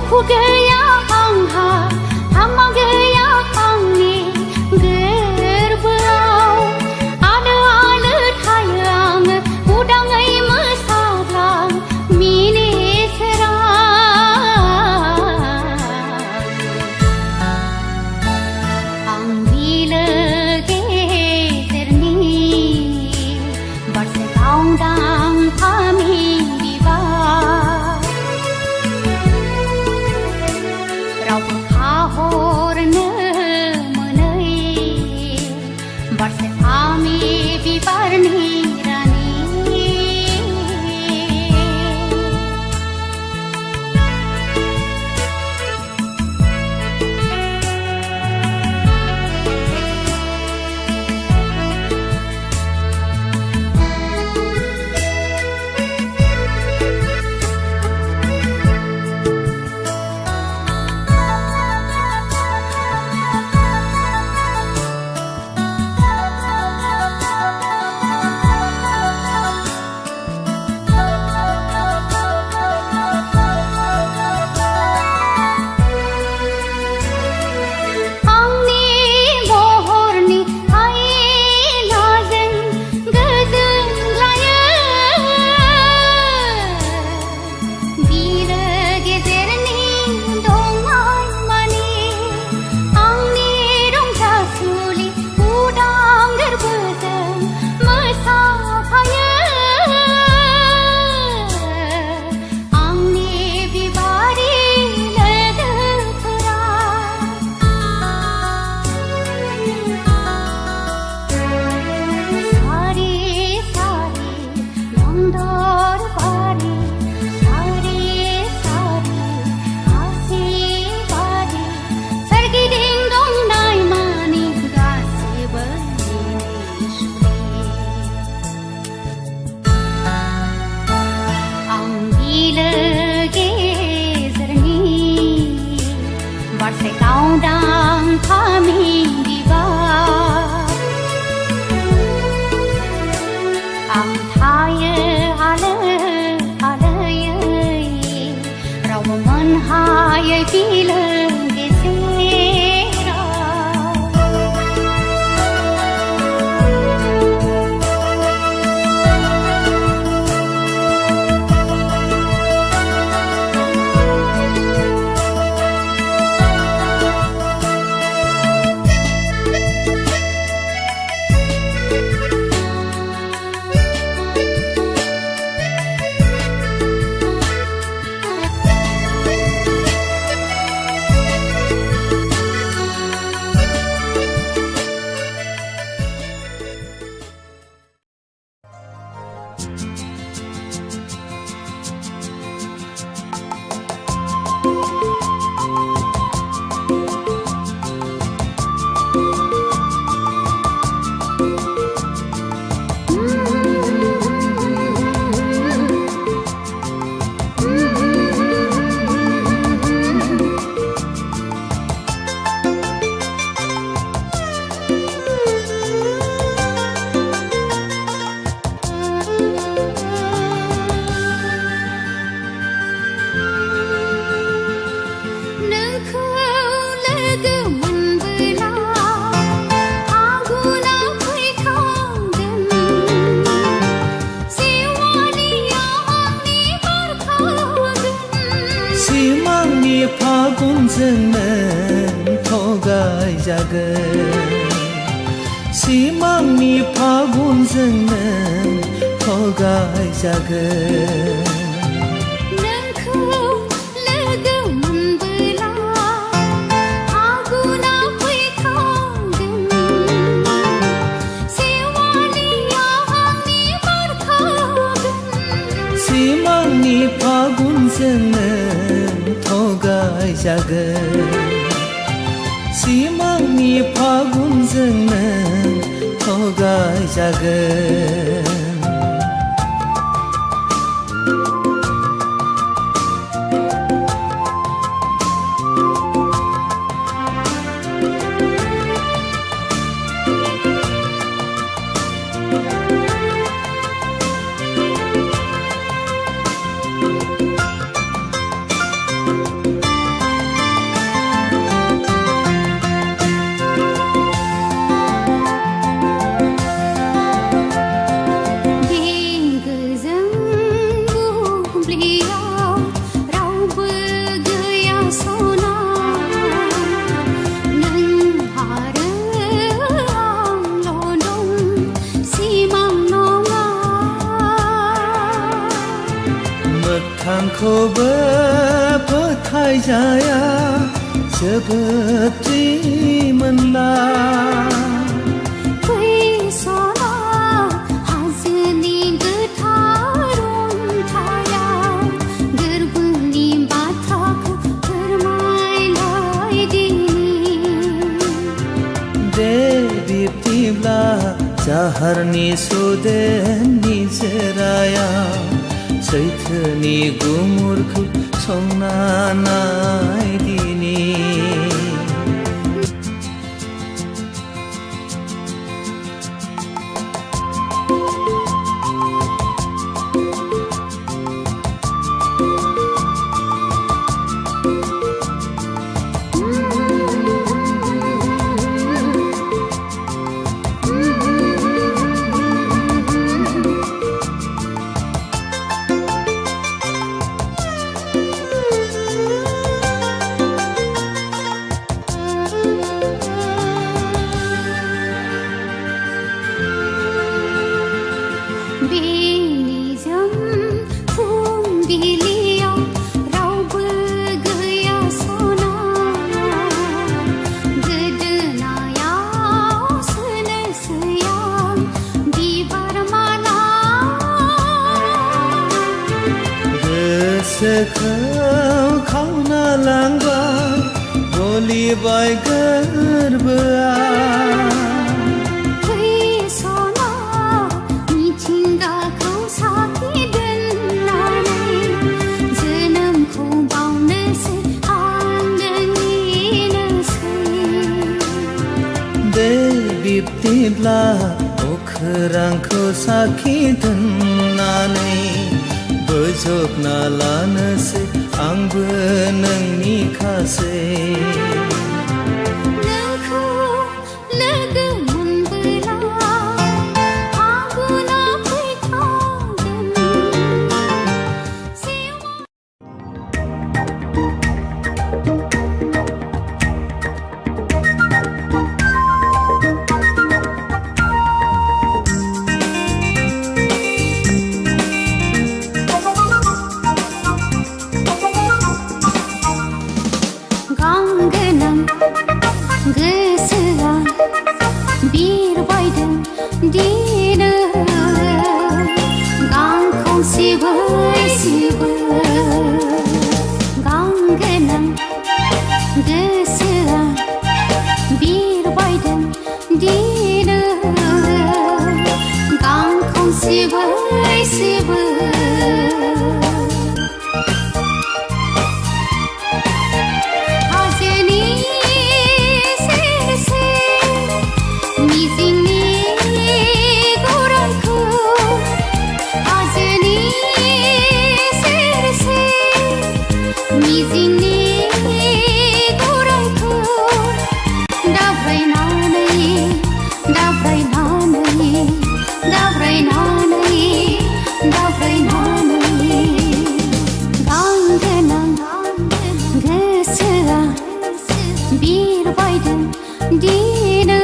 दुखु गैया आंहा हामा गैया आंनि गोरबोआव आलो आलो थायो आङो उदाङै मोसाग्लां मिनि आं बिलो गेजेरनि बारसे गावदां फामि बिबार रावबो खाहरनो मोनै बारसे फामि बिबारनि रानि बारसे गावदां फामि बिबार आं थायो आलो आलोयै रावबो मोनहायै बिलो फागुनजोंनो थगाय जागोन सिमांनि फागुनजोंनो थगाय जागोन नोंखौ लोगो मोनबोला फागुना फैखागोन सेवालिया आंनि बारखागोन सिमांनि फागुनजोंनो थगाय जागोन सिमांनि फागुनजोंनो थगाय जागोन रावखौबो फोथायजाया जोबोद रिमोनला फैसला हाजोनि गोथार अन्थायाव गोरबोनि बाथ्राखौ फोरमायलाय दिनि दे बिब्दिब्ला जाहारनि सुदेमनि जोरायाव सैथोनि गुमुरखौ संना नायदिनि बेनिजों फुंबिलियाव रावबो गैया सना गोदोनायाव सोनोसै आं बिबार माला गोसोखौ खावना लांबाय गलिबाय गोरबोआ फैसला मिथिंगाखौ साखि दोननानै जोनोमखौ बावनोसै आं नोंनिनोसै दे बिब्दिब्ला अखोरांखौ साखि दोननानै बोजबना लानोसै आंबो नोंनि खासै नोंखौ लोगो मोनबोला आगुना फैखागोन गांगोनां गोसोआ बिरबायदों दिनो गांखौ सिबै सिबै गांगोनां गोसोआ बिरबायदों दिनो गांखौ सिबै सिबै हाजोनि सेर सेर मिजिंनि गौरांखौ हाजोनि सेर सेर मिजिंनि गौरांखौ दाब्रायनानै दाब्रायनानै दाब्रायनानै दाब्रायनानै गांगोनां गोसोआ बिरबायदों दिनो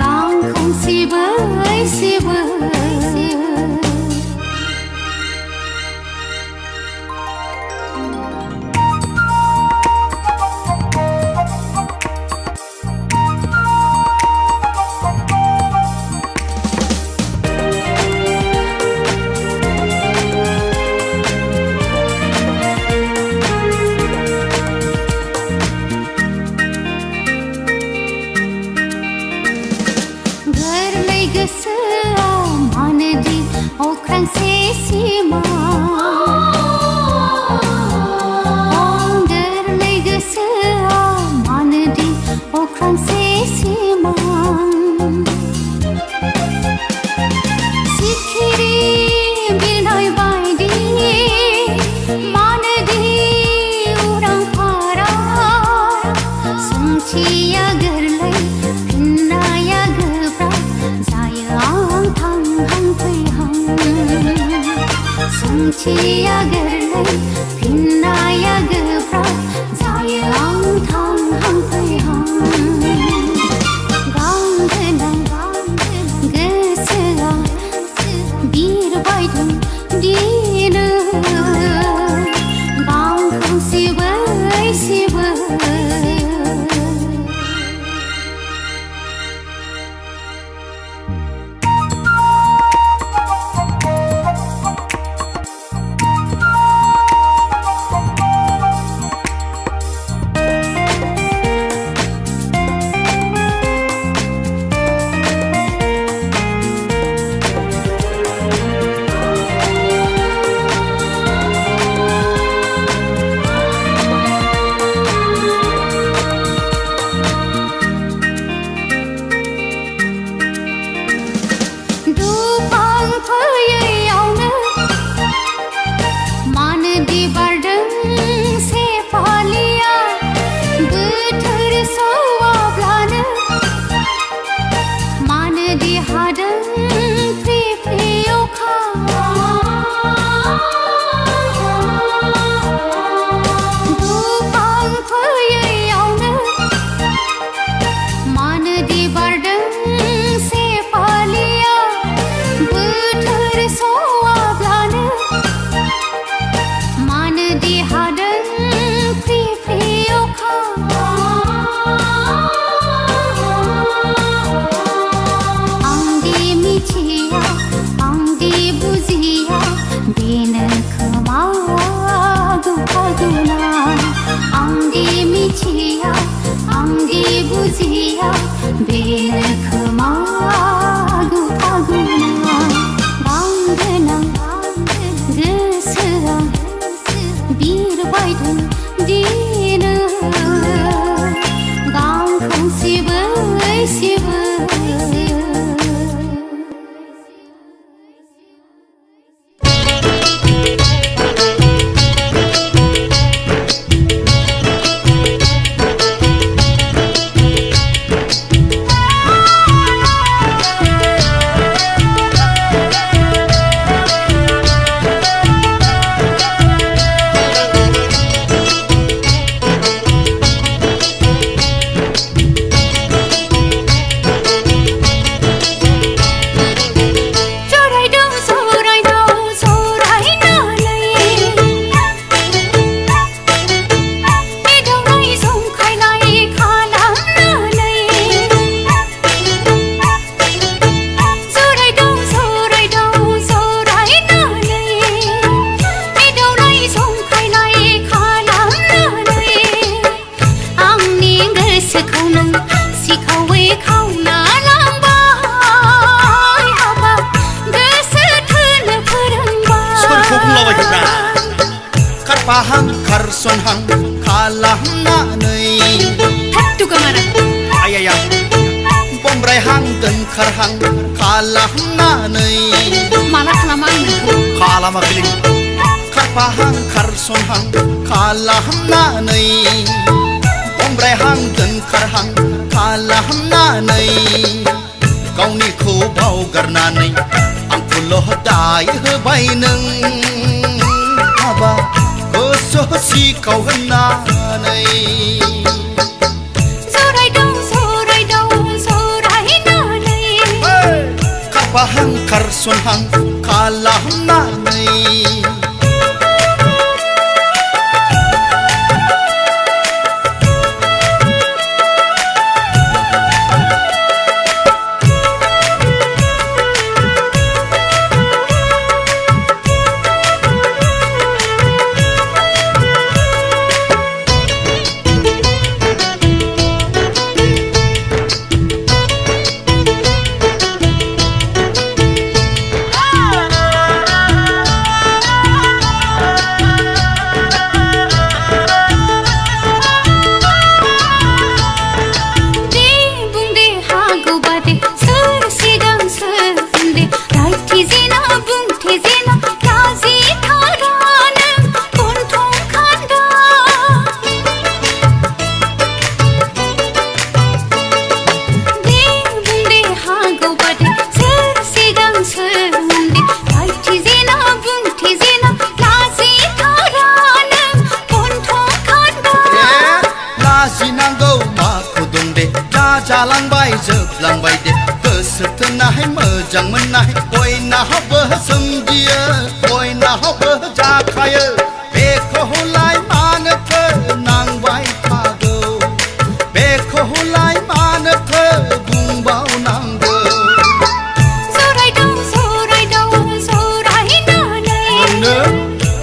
गांखौ सिबै सिबै गोरलै गोसोआ मानोदि अख्रांसे सिमा गोरलै गोसोआ मानोदि अख्रांसे सिमा सिखिरि बिरनाय बायदि मानोदि उरां फारा सोंथिया गोरलै फिननाया गोब्राब जायो आं थांहां फैहां सोंथिया गोरलै फिननाया गोब्राब जायो आं थांहां फैहां गांगोनां गोसोआ बिरबायदों दिनो बिदिनो गावखौ सिबो सिबो Pahang karson hang kalamnanai Tattu kamana ayaya bombrai hang dan karhang kalamnanai Mana kalaman kalama kiling karpahang karson hang kalamnanai bombrai hang dan karhang kalamnanai gauni ko bawgarnanai ang puloh dai hebai nang haba si kau henanai Sorai nanai Kapahang karson hang kalah nanai Jalanbai jeblanbai de kesetenai mejang menai boina habe semdia boina habe jakaya bekohulai manathe nangbai thago bekohulai manathe bungbau nanggo sorai nanai ne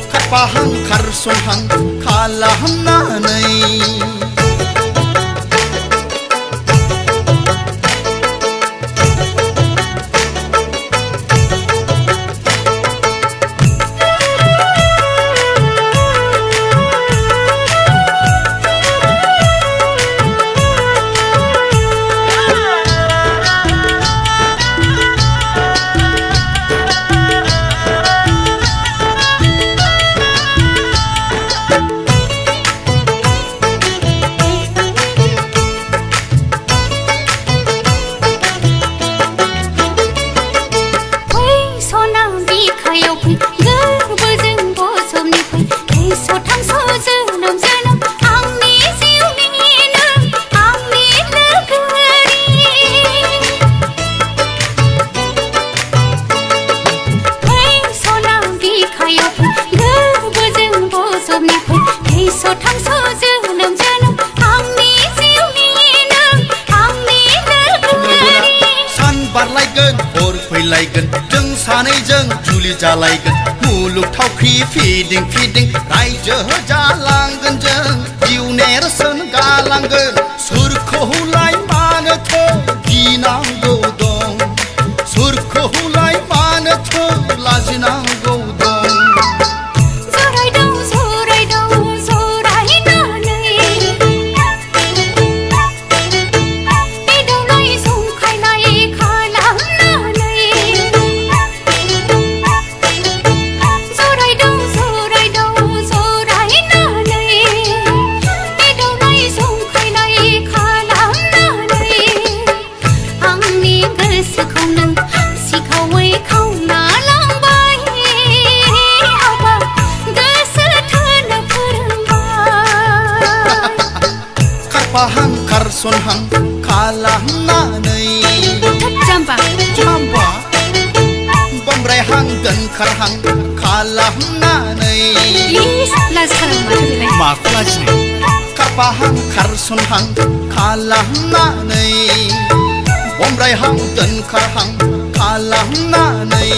kapahang karson hang kalah nanai फैलायगोन जों सानैजों जुलि जालायगोन मुलुग थावख्रि फिदिं फिदिं रायजो जालांगोन जों जिउ नेरसोन गालांगोन सोरखौलाय मानोथो गिनांगौ दं सोरखौलाय मानोथो लाजिनांगौ दं जरायदों जरायदों जरायना खारसनहां खालामनानै थोद जाम्बा जाम्बा बमब्रायहां दोनखारहां खालामनानै इस लाज खालामो माथो बेलाय माखौ लाजिनो खारफाहां खारसनहां खालामनानै बमब्रायहां दोनखारहां खालामनानै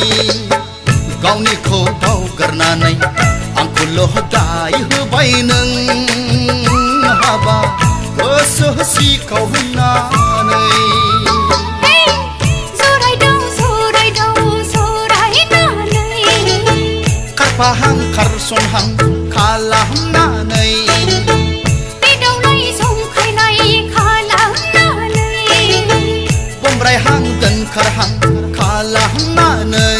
गावनिखौ बावगारनानै आंखौल' दाय होबाय नों हाबा गोसो सिखाव होननानै खारफाहां खारसनहां खालामनानै एदावनाय जंखायनाय खालामनानै बमब्रायहां दोनखारहां खालामनानै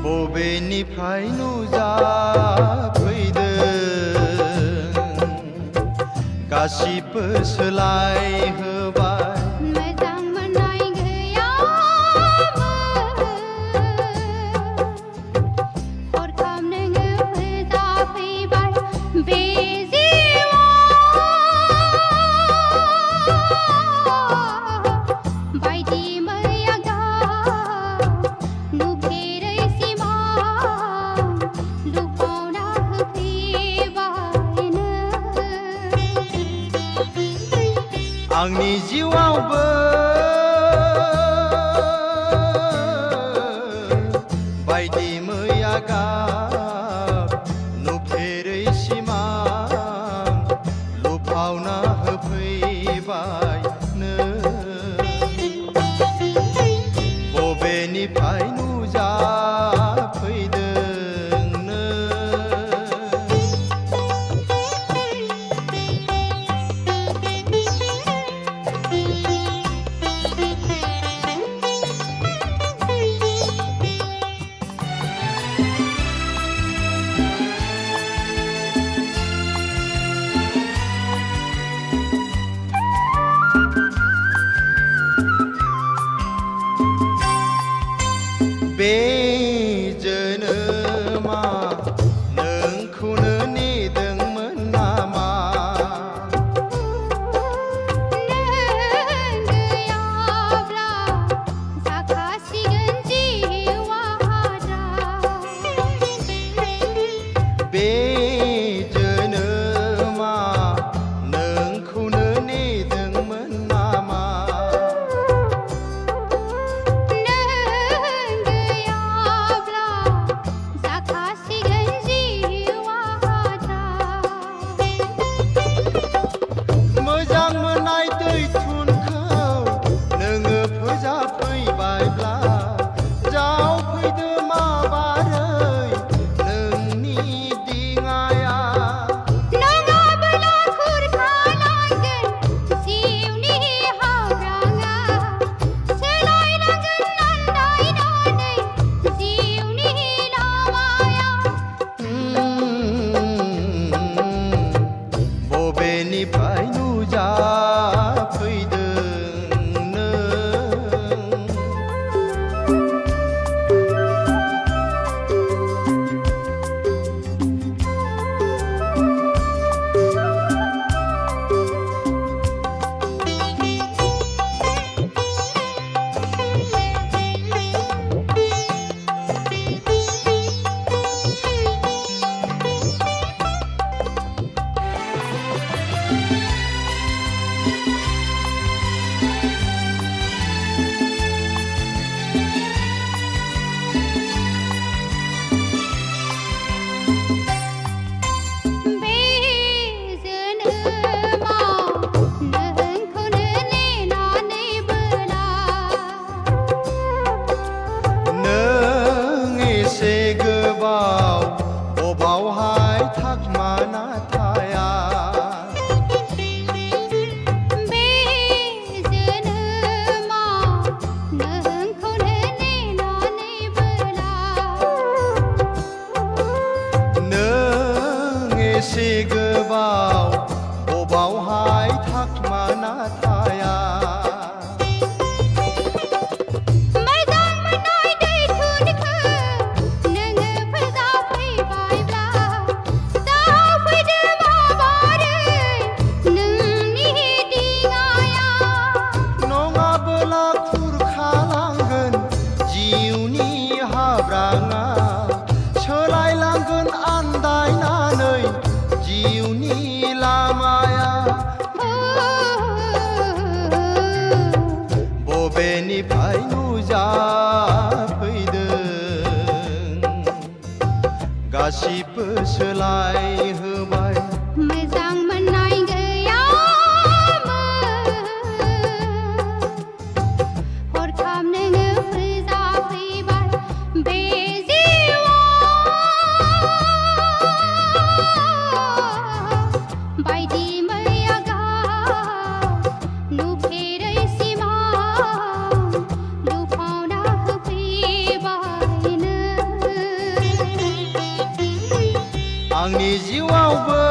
बबेनिफ्राय नुजाफैदों गासिबो सोलायहोबाय मोजां मोननाय गैयामोन हरखाब नोङो फोजाफैबाय बे जिउआव बायदि मैया गाव नुफेरै सिमां लुफावना होफैबाय नों आंनि जिउआवबो बायदि मैया गाब नुफेरै सिमां लुफावना होफैबाय नों बबेनिफ्राय नुजाफैदों नों बे जोनोमा नोंखौनो नेदोंमोन नामा नों गैयाब्ला जाखासिगोन जिउआ बे जोनोमा नोंखौनो नेदोंमोन नामा नों गैयाब्ला बबेनिफ्राय नुजाफैदों गासिबो सोलायहोबाय मोजां मोननाय गैयामोन हरखाब नोङो फोजाफैबाय बे जिउआव बायदि मैया गाब नुफेरै सिमां लुफावना होफैबाय नों आंनि जिउआवबो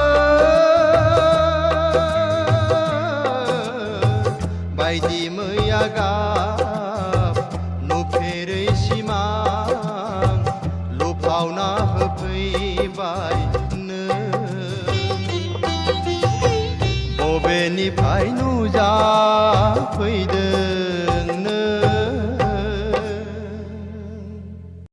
बायदि मैया गाब नुफेरै सिमां लुफावना होफैबाय नों बबेनिफ्राय नुजाफैदों